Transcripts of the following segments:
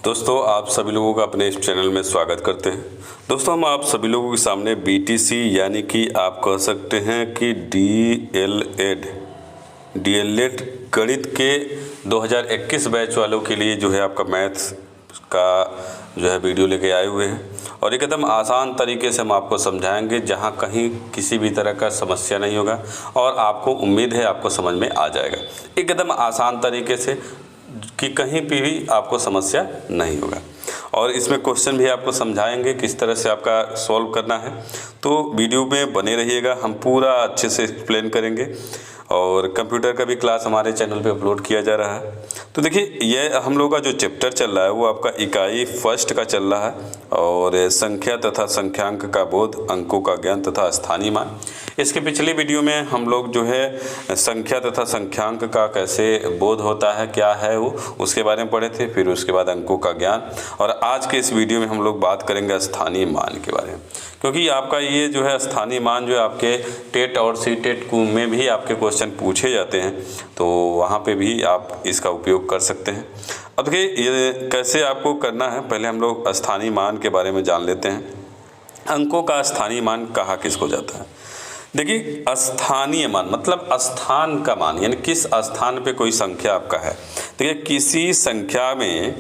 दोस्तों आप सभी लोगों का अपने इस चैनल में स्वागत करते हैं। दोस्तों हम आप सभी लोगों के सामने बीटीसी यानी कि आप कह सकते हैं कि डीएलएड गणित के 2021 बैच वालों के लिए जो है आपका मैथ्स का जो है वीडियो लेके आए हुए हैं और एकदम आसान तरीके से हम आपको समझाएंगे, जहां कहीं किसी भी तरह का समस्या नहीं होगा और आपको उम्मीद है आपको समझ में आ जाएगा एकदम आसान तरीके से कि कहीं पे भी आपको समस्या नहीं होगा। और इसमें क्वेश्चन भी आपको समझाएंगे किस तरह से आपका सॉल्व करना है, तो वीडियो में बने रहिएगा। हम पूरा अच्छे से एक्सप्लेन करेंगे और कंप्यूटर का भी क्लास हमारे चैनल पे अपलोड किया जा रहा है। तो देखिए ये हम लोग का जो चैप्टर चल रहा है वो आपका इकाई फर्स्ट का चल रहा है और संख्या तथा संख्यांक का बोध, अंकों का ज्ञान तथा स्थानीय मान। इसके पिछले वीडियो में हम लोग जो है संख्या तथा संख्यांक का कैसे बोध होता है, क्या है वो, उसके बारे में पढ़े थे। फिर उसके बाद अंकों का ज्ञान और आज के इस वीडियो में हम लोग बात करेंगे स्थानीय मान के बारे में, क्योंकि आपका ये जो है स्थानीय मान जो है आपके टेट और सीटेट में भी आपके क्वेश्चन पूछे जाते हैं, तो वहाँ पे भी आप इसका उपयोग कर सकते हैं। अब देखिए ये कैसे आपको करना है, पहले हम लोग स्थानीय मान के बारे में जान लेते हैं। अंकों का स्थानीय मान कहा किसको जाता है? देखिए स्थानीय मान मतलब स्थान का मान, यानी किस स्थान पे कोई संख्या आपका है। देखिए किसी संख्या में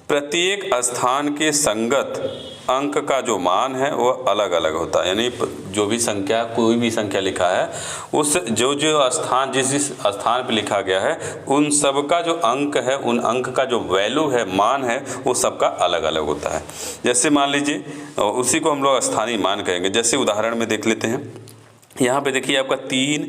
प्रत्येक स्थान के संगत अंक का जो मान है वो अलग अलग होता है, यानी जो भी संख्या, कोई भी संख्या लिखा है उस जो स्थान जिस स्थान पे लिखा गया है उन सब का जो अंक है, उन अंक का जो वैल्यू है, मान है, वो सबका अलग अलग होता है। जैसे मान लीजिए उसी को हम लोग स्थानीय मान कहेंगे। जैसे उदाहरण में देख लेते हैं, यहाँ पे देखिए आपका 3,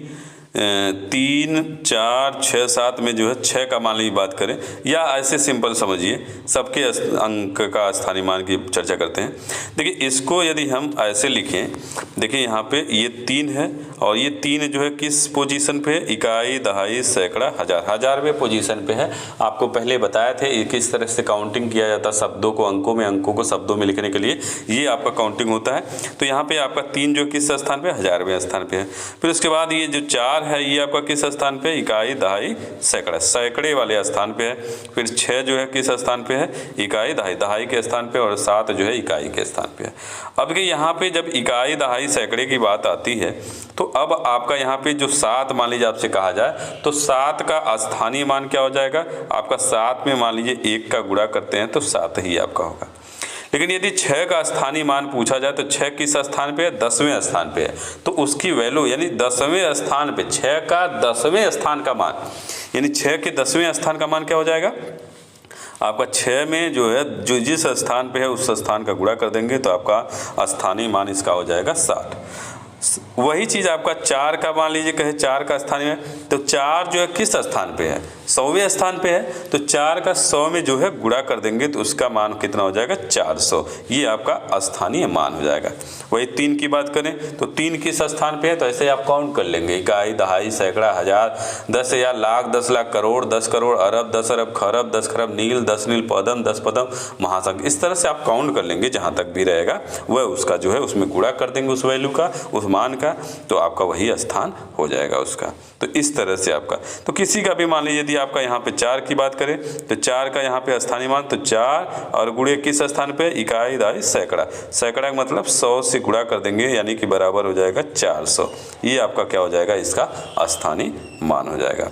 4, 6, 7 में जो है 6 का मान लीजिए बात करें, या ऐसे सिंपल समझिए सबके अंक का स्थानीय मान की चर्चा करते हैं। देखिए इसको यदि हम ऐसे लिखें, देखिए यहाँ पे ये 3 है और ये 3 जो है किस पोजीशन पे है? इकाई, दहाई, सैकड़ा, हजार, हजारवें पोजीशन पे है। आपको पहले बताया थे किस तरह से काउंटिंग किया जाता है शब्दों को अंकों में, अंकों को शब्दों में लिखने के लिए ये आपका काउंटिंग होता है। तो यहाँ पे आपका 3 जो किस स्थान पे? हजारवें स्थान पे है। फिर उसके बाद ये जो 4 है ये आपका किस स्थान पे? इकाई, दहाई, सैकड़ा, सैकड़े वाले स्थान पे है। फिर 6 जो है किस स्थान पे है? इकाई, दहाई, दहाई के स्थान पे, और 7 जो है इकाई के स्थान पे है। अब कि यहाँ पे जब इकाई, दहाई, सैकड़े की बात आती है तो अब आपका यहाँ पे जो 7 मान लीजिए आपसे कहा जाए तो 7 का स्थानीय मान क्या हो जाएगा आपका? 7 में मान लीजिए 1 का गुणा करते हैं तो 7 ही आपका होगा। लेकिन यदि 6 का स्थानीय मान पूछा जाए तो 6 किस स्थान पे है? 10वें स्थान पे है। तो उसकी वैल्यू यानी 10वें स्थान पे 6 का 10वें स्थान का मान, यानी 6 के 10वें स्थान का मान क्या हो जाएगा आपका? 6 में जो है जो जिस स्थान पे है उस स्थान का गुणा कर देंगे तो आपका स्थानीय मान इसका हो जाएगा 60। वही चीज़ आपका 4 का मान लीजिए कहे 4 का स्थानीय है तो 4 जो है किस स्थान पे है? 100वें स्थान पे है। तो 4 का 100 में जो है गुणा कर देंगे तो उसका मान कितना हो जाएगा? 400। ये आपका स्थानीय मान हो जाएगा। वही 3 की बात करें तो 3 किस स्थान पे है? तो ऐसे आप काउंट कर लेंगे, इकाई, दहाई, सैकड़ा, हजार, 10,000, लाख, 10 लाख, करोड़, 10 करोड़, अरब, 10 अरब, खरब, 10 खरब, नील, 10 नील, पदम, 10 पदम, महासंख्य। इस तरह से आप काउंट कर लेंगे, जहाँ तक भी रहेगा वह उसका जो है उसमें गुणा कर देंगे उस वैल्यू का, उस मान का, तो आपका वही स्थान हो जाएगा उसका। तो इस तरह से आपका, तो किसी का भी मान लीजिए यदि आपका यहाँ पे 4 की बात करें तो 4 का यहाँ पे स्थानीय मान तो 4 और गुणे किस स्थान पे? इकाई, दहाई, सैकड़ा। सैकड़ा का मतलब 100 से गुणा कर देंगे यानी कि बराबर हो जाएगा 400। ये आपका क्या हो जाएगा? इसका स्थानीय मान हो जाएगा।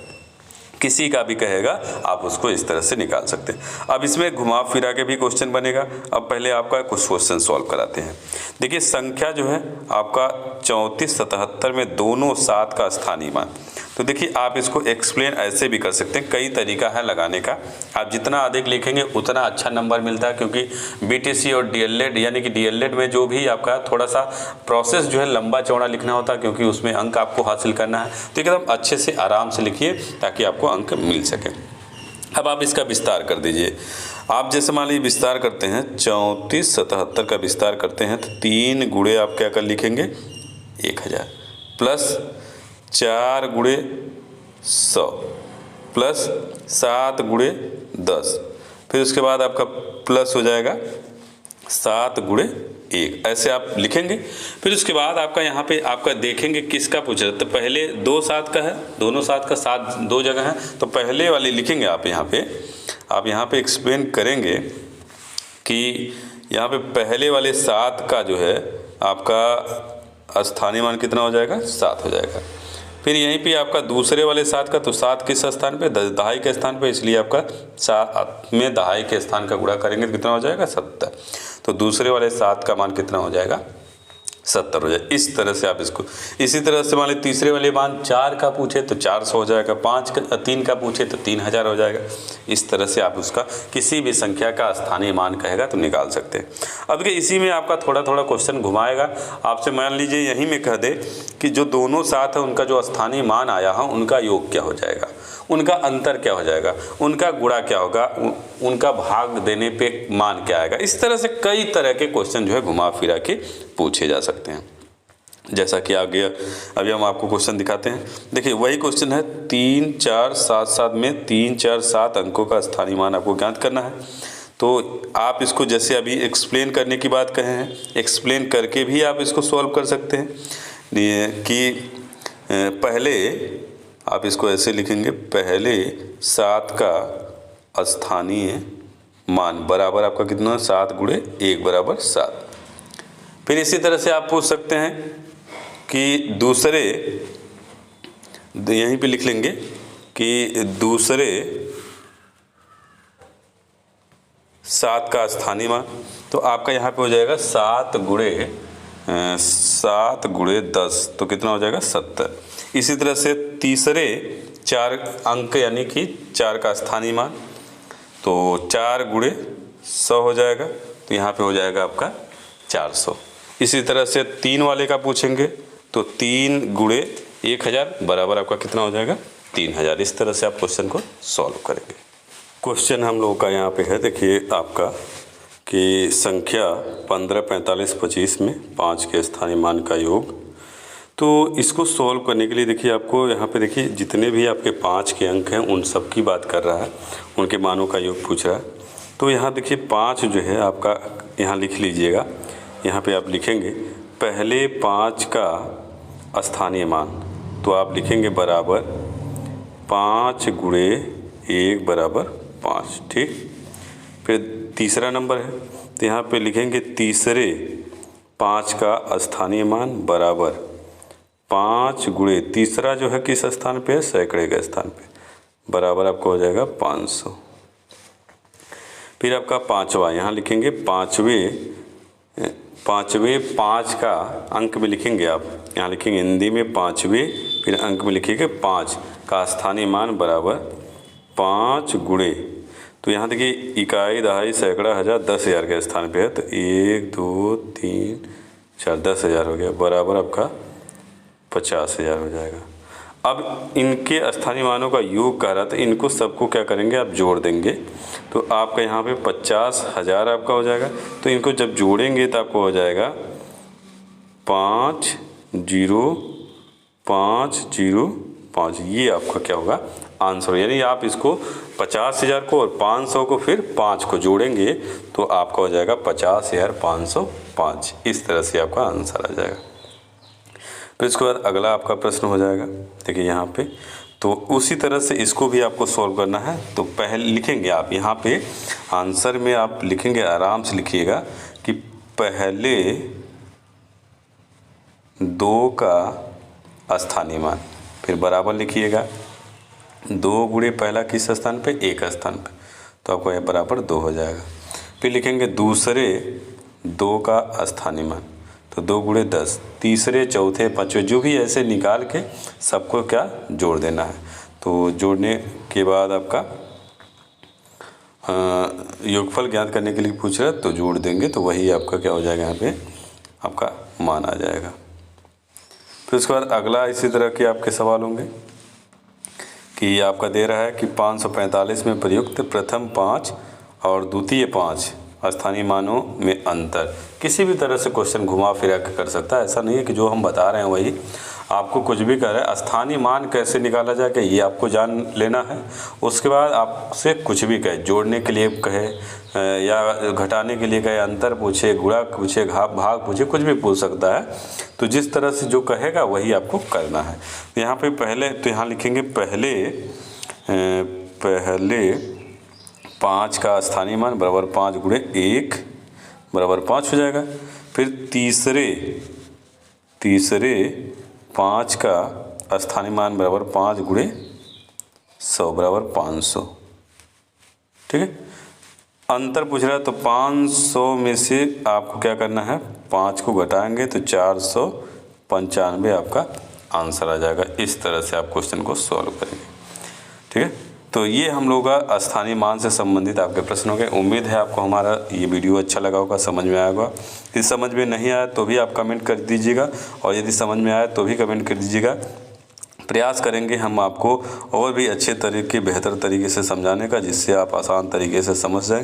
किसी का भी कहेगा आप उसको इस तरह से निकाल सकते हैं। अब इसमें घुमा फिरा के भी क्वेश्चन बनेगा। अब पहले आपका कुछ क्वेश्चन सॉल्व कराते हैं। देखिए संख्या जो है आपका 34, 77 में दोनों 7 का स्थानीय मान। तो देखिए आप इसको एक्सप्लेन ऐसे भी कर सकते हैं, कई तरीका है लगाने का। आप जितना अधिक लिखेंगे उतना अच्छा नंबर मिलता है, क्योंकि बीटीसी और डीएलएड यानी कि डीएलएड में जो भी आपका थोड़ा सा प्रोसेस जो है लंबा चौड़ा लिखना होता है, क्योंकि उसमें अंक आपको हासिल करना है। तो एकदम अच्छे से आराम से लिखिए ताकि आपको अंक मिल सके। अब आप इसका विस्तार कर दीजिए। आप जैसे मान लीजिए विस्तार करते हैं 34, 77 का विस्तार करते हैं तो 3 गुणे आप क्या कर लिखेंगे? 1000 प्लस 4 गुणे 100 प्लस 7 गुणे 10, फिर उसके बाद आपका प्लस हो जाएगा 7 गुणे 1, ऐसे आप लिखेंगे। फिर उसके बाद आपका यहाँ पे आपका देखेंगे किसका पूछ रहा है। तो पहले 2 7 का है, दोनों 7 का 7 दो जगह है, तो पहले वाली लिखेंगे आप यहाँ पे एक्सप्लेन करेंगे कि यहाँ पे पहले वाले 7 का जो है आपका स्थानीय मान कितना हो जाएगा, 7 हो जाएगा। फिर यहीं पे आपका दूसरे वाले 7 का, तो 7 किस स्थान पे, दहाई के स्थान पे, इसलिए आपका 7 में दहाई के स्थान का गुणा करेंगे तो कितना हो जाएगा, 70। तो दूसरे वाले 7 का मान कितना हो जाएगा, 70 हो जाए। इस तरह से आप इसको, इसी तरह से मान लीजिए तीसरे वाले मान 4 का पूछे तो 400 हो जाएगा, 3 का पूछे तो 3000 हो जाएगा। इस तरह से आप उसका किसी भी संख्या का स्थानीय मान कहेगा तो निकाल सकते हैं। अब देखिए इसी में आपका थोड़ा थोड़ा क्वेश्चन घुमाएगा आपसे। मान लीजिए यहीं में कह दे कि जो दोनों 7 है उनका जो स्थानीय मान आया है उनका योग क्या हो जाएगा, उनका अंतर क्या हो जाएगा, उनका गुणा क्या होगा, उनका भाग देने पे मान क्या आएगा। इस तरह से कई तरह के क्वेश्चन जो है घुमा फिरा के पूछे जा सकते हैं। जैसा कि आगे अभी हम आपको क्वेश्चन दिखाते हैं। देखिए वही क्वेश्चन है 3, 4, 7, 7 में 3, 4, 7 अंकों का स्थानीय मान आपको ज्ञात करना है। तो आप इसको जैसे अभी एक्सप्लेन करने की बात कहे हैं, एक्सप्लेन करके भी आप इसको सॉल्व कर सकते हैं। कि पहले आप इसको ऐसे लिखेंगे, पहले 7 का स्थानीय मान बराबर आपका कितना, 7 × 1 = 7। फिर इसी तरह से आप पूछ सकते हैं कि दूसरे, यहीं पे लिख लेंगे कि दूसरे 7 का स्थानीय मान, तो आपका यहाँ पे हो जाएगा 7 × 10, तो कितना हो जाएगा, 70। इसी तरह से तीसरे 4 अंक यानी कि 4 का स्थानीय मान, तो 4 × 100 हो जाएगा, तो यहाँ पे हो जाएगा आपका 400। इसी तरह से 3 वाले का पूछेंगे तो 3 × 1000 बराबर आपका कितना हो जाएगा, 3000। इस तरह से आप क्वेश्चन को सॉल्व करेंगे। क्वेश्चन हम लोगों का यहाँ पे है, देखिए आपका कि संख्या 15, 45, 25 में 5 के स्थानीय मान का योग। तो इसको सॉल्व करने के लिए देखिए आपको यहाँ पे देखिए जितने भी आपके 5 के अंक हैं उन सब की बात कर रहा है, उनके मानों का योग पूछ रहा है। तो यहाँ देखिए 5 जो है आपका, यहाँ लिख लीजिएगा, यहाँ पे आप लिखेंगे पहले 5 का स्थानीय मान, तो आप लिखेंगे बराबर 5 × 1 = 5, ठीक। फिर तीसरा नंबर है तो यहाँ पे लिखेंगे तीसरे 5 का स्थानीय मान बराबर 5 × तीसरा जो है किस स्थान पे है, सैकड़े के स्थान पे, बराबर आपको हो जाएगा 500। फिर आपका 5वां, यहाँ लिखेंगे पाँचवें 5 का अंक में लिखेंगे आप, यहाँ लिखेंगे हिंदी में 5वें, फिर अंक में लिखिएगा 5 का स्थानीय मान बराबर 5 × तो यहाँ देखिए इकाई, दहाई, सैकड़ा, हज़ार, 10,000 के स्थान पे है, तो 1, 2, 3, 4, 10,000 हो गया, बराबर आपका 50,000 हो जाएगा। अब इनके स्थानीय मानों का योग कह रहा था, इनको सबको क्या करेंगे, आप जोड़ देंगे, तो आपका यहाँ पे 50,000 आपका हो जाएगा। तो इनको जब जोड़ेंगे तो आपको हो जाएगा 5,0,5,0,5, ये आपका क्या होगा, आंसर। यानी आप इसको 50,000 को और 500 को फिर 5 को जोड़ेंगे तो आपका हो जाएगा 50,505। इस तरह से आपका आंसर आ जाएगा। फिर इसके बाद अगला आपका प्रश्न हो जाएगा, देखिए यहाँ पे, तो उसी तरह से इसको भी आपको सॉल्व करना है। तो पहले लिखेंगे आप यहाँ पे आंसर में, आप लिखेंगे, आराम से लिखिएगा कि पहले 2 का स्थानीय मान, फिर बराबर लिखिएगा 2 × पहला किस स्थान पे, 1 स्थान पे, तो आपको यहाँ बराबर 2 हो जाएगा। फिर लिखेंगे दूसरे 2 का स्थानीय मान, तो 2 × 10, तीसरे, चौथे, पाँचवें, जो भी ऐसे निकाल के सबको क्या जोड़ देना है। तो जोड़ने के बाद आपका योगफल ज्ञात करने के लिए पूछ रहा है, तो जोड़ देंगे तो वही आपका क्या हो जाएगा, यहाँ पे आपका मान आ जाएगा। फिर उसके बाद अगला इसी तरह के आपके सवाल होंगे कि आपका दे रहा है कि 545 में प्रयुक्त प्रथम 5 और द्वितीय 5 स्थानीय मानों में अंतर। किसी भी तरह से क्वेश्चन घुमा फिरा के कर सकता है, ऐसा नहीं है कि जो हम बता रहे हैं वही आपको कुछ भी कर रहे हैं। स्थानीय मान कैसे निकाला जाए कि ये आपको जान लेना है। उसके बाद आपसे कुछ भी कहे, जोड़ने के लिए कहे या घटाने के लिए कहे, अंतर पूछे, गुणा पूछे, भाग पूछे, कुछ भी पूछ सकता है। तो जिस तरह से जो कहेगा वही आपको करना है। तो यहाँ पे पहले, तो यहाँ लिखेंगे पहले 5 का स्थानीय मान बराबर 5 गुणे 1 बराबर 5 हो जाएगा। फिर तीसरे 5 का स्थानीय मान बराबर 5 गुणे 100 बराबर 500। ठीक है, अंतर पूछ रहा है तो 500 में से आपको क्या करना है, 5 को घटाएंगे तो 495 आपका आंसर आ जाएगा। इस तरह से आप क्वेश्चन को सॉल्व करेंगे। ठीक है, तो ये हम लोग का स्थानीय मान से संबंधित आपके प्रश्न हो गए। उम्मीद है आपको हमारा ये वीडियो अच्छा लगा होगा, समझ में आया होगा। यदि समझ में नहीं आया तो भी आप कमेंट कर दीजिएगा, और यदि समझ में आया तो भी कमेंट कर दीजिएगा। प्रयास करेंगे हम आपको और भी अच्छे तरीके, बेहतर तरीके से समझाने का, जिससे आप आसान तरीके से समझ जाएं।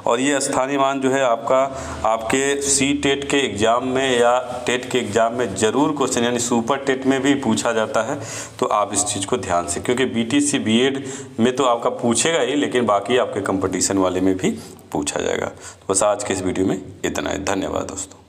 और ये स्थानीय मान जो है आपके सी-टेट के एग्ज़ाम में या टेट के एग्ज़ाम में ज़रूर क्वेश्चन, यानी सुपर टेट में भी पूछा जाता है। तो आप इस चीज़ को ध्यान से, क्योंकि BTC B.Ed में तो आपका पूछेगा ही, लेकिन बाकी आपके कंपटीशन वाले में भी पूछा जाएगा। तो बस आज के इस वीडियो में इतना ही। धन्यवाद दोस्तों।